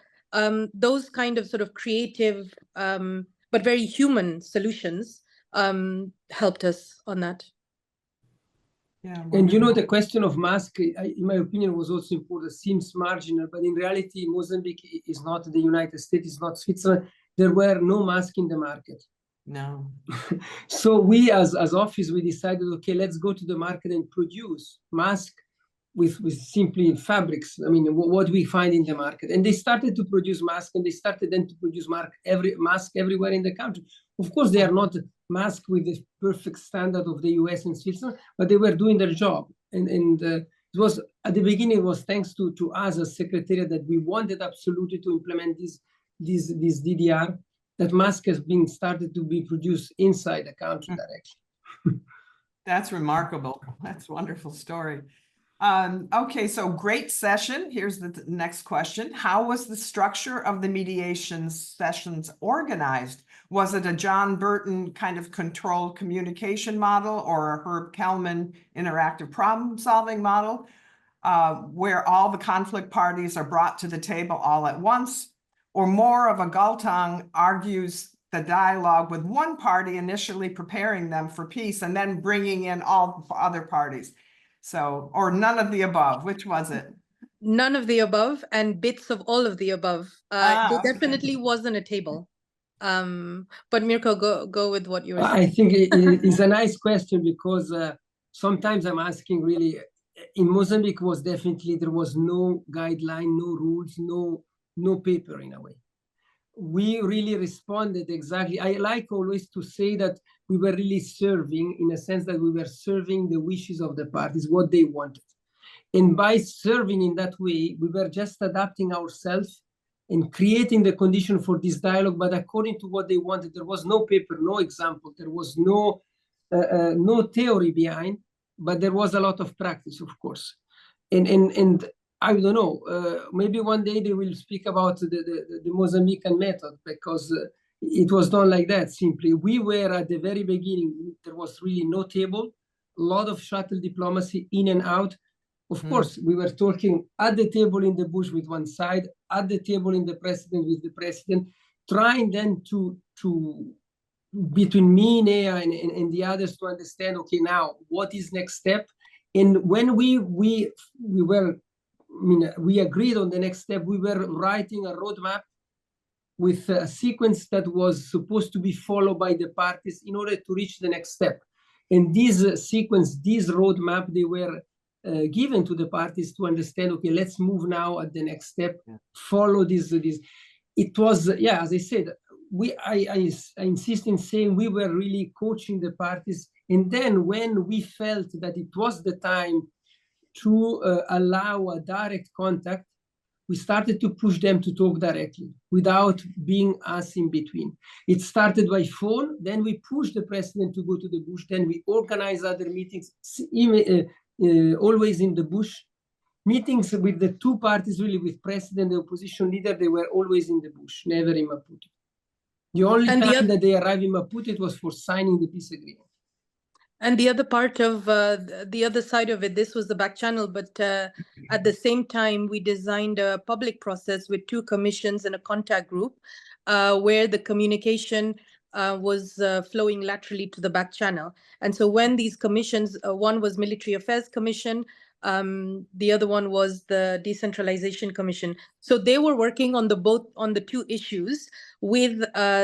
those kind of sort of creative, but very human solutions helped us on that. Yeah, and you know, the question of mask, in my opinion, was also important. Seems marginal, but in reality, Mozambique is not the United States, it's not Switzerland. There were no masks in the market. No. So we, as office, we decided, okay, let's go to the market and produce masks with simply fabrics. I mean, what we find in the market. And they started to produce masks, and they started then to produce mask everywhere in the country. Of course, they are not masks with the perfect standard of the US and Switzerland, but they were doing their job. And it was, at the beginning, it was thanks to us as Secretariat that we wanted absolutely to implement this DDR, that mask has been started to be produced inside the country directly. That's remarkable. That's a wonderful story. Okay, so great session. Here's the next question. How was the structure of the mediation sessions organized? Was it a John Burton kind of controlled communication model or a Herb Kelman interactive problem-solving model, where all the conflict parties are brought to the table all at once, or more of a Galtung argues the dialogue with one party initially preparing them for peace and then bringing in all other parties? So, or none of the above, which was it? None of the above and bits of all of the above. There definitely wasn't a table. But Mirko, go with what you were saying. I think it's a nice question because sometimes I'm asking really, in Mozambique was definitely, there was no guideline, no rules, no paper in a way. We really responded exactly. I like always to say that we were really serving, in a sense that we were serving the wishes of the parties, what they wanted. And by serving in that way, we were just adapting ourselves and creating the condition for this dialogue, but according to what they wanted. There was no paper, no example, there was no theory behind, but there was a lot of practice, of course. And I don't know, maybe one day they will speak about the Mozambican method, because it was done like that, simply. We were at the very beginning, there was really no table, a lot of shuttle diplomacy in and out. Of course, we were talking at the table in the bush with one side, at the table in the president with the president, trying then to between me, Neha, and the others to understand, okay, now what is next step? And when we were, I mean, we agreed on the next step, we were writing a roadmap with a sequence that was supposed to be followed by the parties in order to reach the next step. And this sequence, this roadmap, they were given to the parties to understand, okay, let's move now at the next step, follow this. It was, yeah, as I said, I insist in saying we were really coaching the parties. And then when we felt that it was the time to allow a direct contact, we started to push them to talk directly without being us in between. It started by phone, then we pushed the president to go to the bush, then we organized other meetings, always in the bush. Meetings with the two parties, really, with president and opposition leader, they were always in the bush, never in Maputo. The only time that they arrived in Maputo, it was for signing the peace agreement. And the other part of the other side of it, this was the back channel, but at the same time, we designed a public process with 2 commissions and a contact group where the communication was flowing laterally to the back channel. And so when these commissions, one was Military Affairs Commission, the other one was the Decentralization Commission. So they were working on the two issues with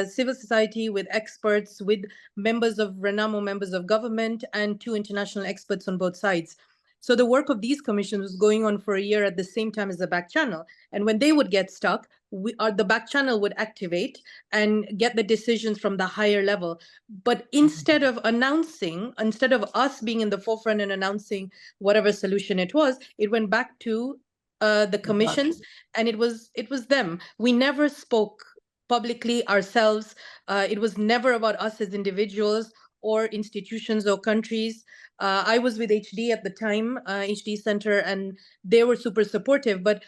civil society, with experts, with members of Renamo, members of government, and two international experts on both sides. So the work of these commissions was going on for a year at the same time as the back channel. And when they would get stuck, the back channel would activate and get the decisions from the higher level. But instead of us being in the forefront and announcing whatever solution it was, it went back to the commissions, and it was them. We never spoke publicly ourselves. It was never about us as individuals or institutions or countries. I was with HD at the time, HD Center, and they were super supportive. But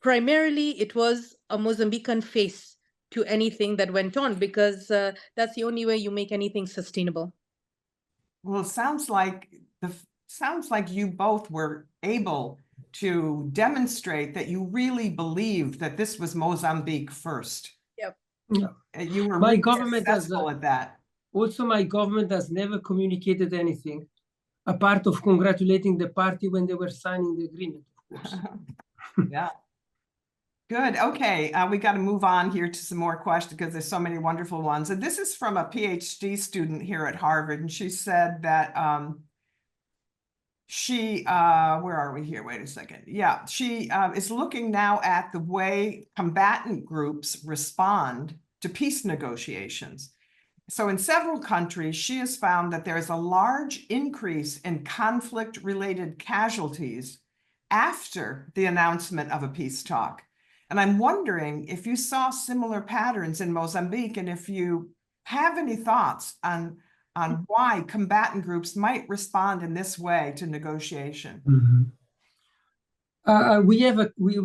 primarily, it was a Mozambican face to anything that went on, because that's the only way you make anything sustainable. Well, it sounds like you both were able to demonstrate that you really believed that this was Mozambique first. Yep. You were My really government successful at that. Also, my government has never communicated anything, apart of congratulating the party when they were signing the agreement, of course. Yeah. Good. Okay. We got to move on here to some more questions because there's so many wonderful ones. And this is from a PhD student here at Harvard. And she said that where are we here? Wait a second. Yeah. She is looking now at the way combatant groups respond to peace negotiations. So in several countries, she has found that there is a large increase in conflict-related casualties after the announcement of a peace talk. And I'm wondering if you saw similar patterns in Mozambique, and if you have any thoughts on why combatant groups might respond in this way to negotiation. Mm-hmm. We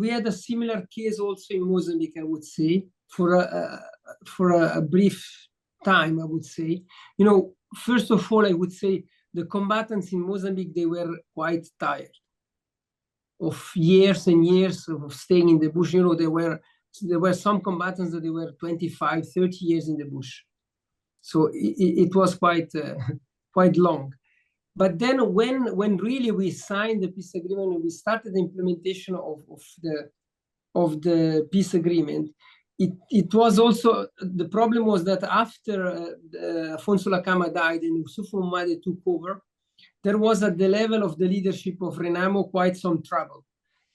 had a similar case also in Mozambique, I would say, for a brief time, I would say. You know, first of all, I would say the combatants in Mozambique, they were quite tired of years and years of staying in the bush. You know, there were some combatants that they were 25, 30 years in the bush. So it was quite long. But then when really we signed the peace agreement and we started the implementation of the peace agreement, it was also, the problem was that after Afonso Lacama died and Yusufu Mamadi took over, there was at the level of the leadership of Renamo quite some trouble.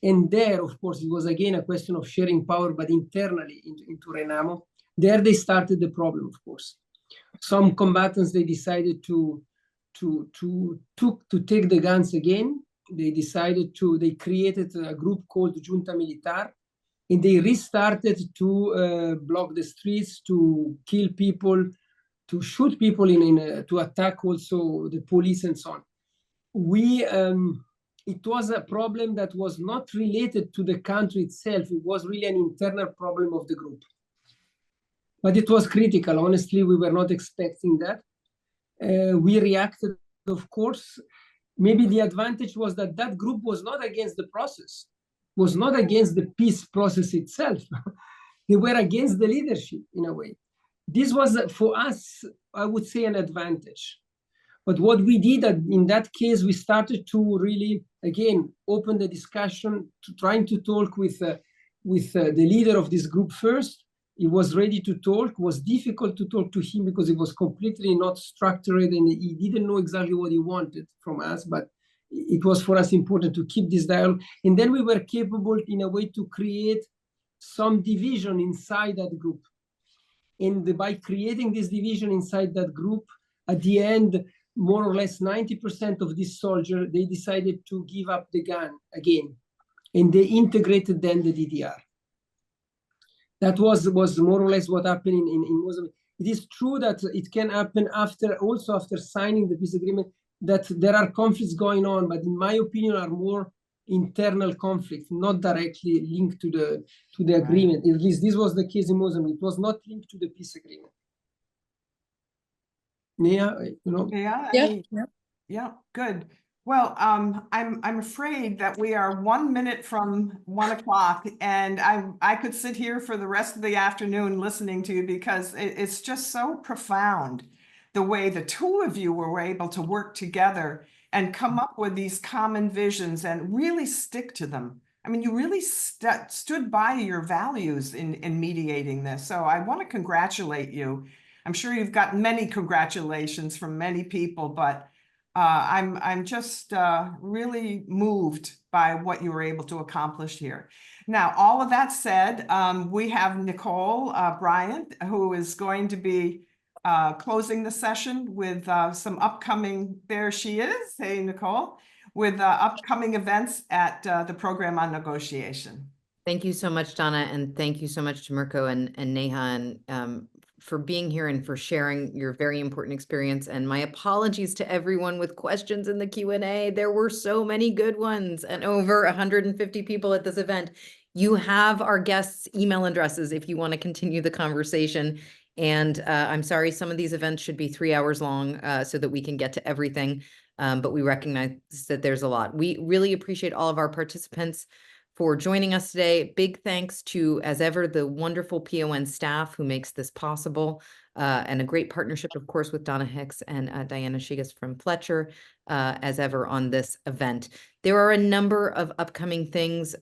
And there, of course, it was again a question of sharing power, but internally into Renamo. There they started the problem, of course. Some combatants, they decided to take the guns again. They created a group called Junta Militar, and they restarted to block the streets, to kill people, to shoot people, to attack also the police and so on. It was a problem that was not related to the country itself. It was really an internal problem of the group. But it was critical. Honestly, we were not expecting that. We reacted, of course. Maybe the advantage was that that group was not against the process, was not against the peace process itself. They were against the leadership in a way. This was, for us, I would say, an advantage. But what we did in that case, we started to really, again, open the discussion, trying to talk with the leader of this group first. He was ready to talk. It was difficult to talk to him because it was completely not structured and he didn't know exactly what he wanted from us. But it was for us important to keep this dialogue. And then we were capable in a way to create some division inside that group. And by creating this division inside that group, at the end, more or less 90% of these soldiers, they decided to give up the gun again. And they integrated then the DDR. That was more or less what happened in Mozambique. It is true that it can happen after signing the peace agreement, that there are conflicts going on, but in my opinion are more internal conflicts, not directly linked to the agreement. At least this was the case in Mozambique. It was not linked to the peace agreement. Neha, you know? Yeah. Yeah. Yeah. Good. Well, I'm afraid that we are 1 minute from 1 o'clock, and I could sit here for the rest of the afternoon listening to you because it's just so profound the way the two of you were able to work together and come up with these common visions and really stick to them. I mean, you really stood by your values in mediating this. So I want to congratulate you. I'm sure you've got many congratulations from many people, but I'm just really moved by what you were able to accomplish here. Now, all of that said, we have Nicole Bryant, who is going to be closing the session with some upcoming, there she is, hey Nicole, with upcoming events at the Program on Negotiation. Thank you so much, Donna, and thank you so much to Mirko and Neha and for being here and for sharing your very important experience. And my apologies to everyone with questions in the Q&A. There were so many good ones and over 150 people at this event. You have our guests' email addresses if you want to continue the conversation. And I'm sorry, some of these events should be 3 hours long so that we can get to everything. But we recognize that there's a lot. We really appreciate all of our participants for joining us today. Big thanks to, as ever, the wonderful PON staff who makes this possible, and a great partnership, of course, with Donna Hicks and Diana Shigas from Fletcher, as ever, on this event. There are a number of upcoming things.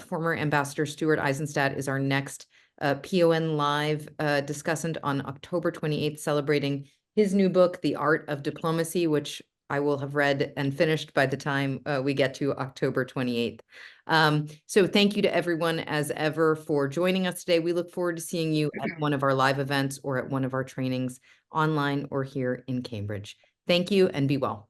Former Ambassador Stuart Eisenstadt is our next PON Live discussant on October 28th, celebrating his new book, The Art of Diplomacy, which I will have read and finished by the time we get to October 28th. So thank you to everyone as ever for joining us today. We look forward to seeing you at one of our live events or at one of our trainings online or here in Cambridge. Thank you and be well.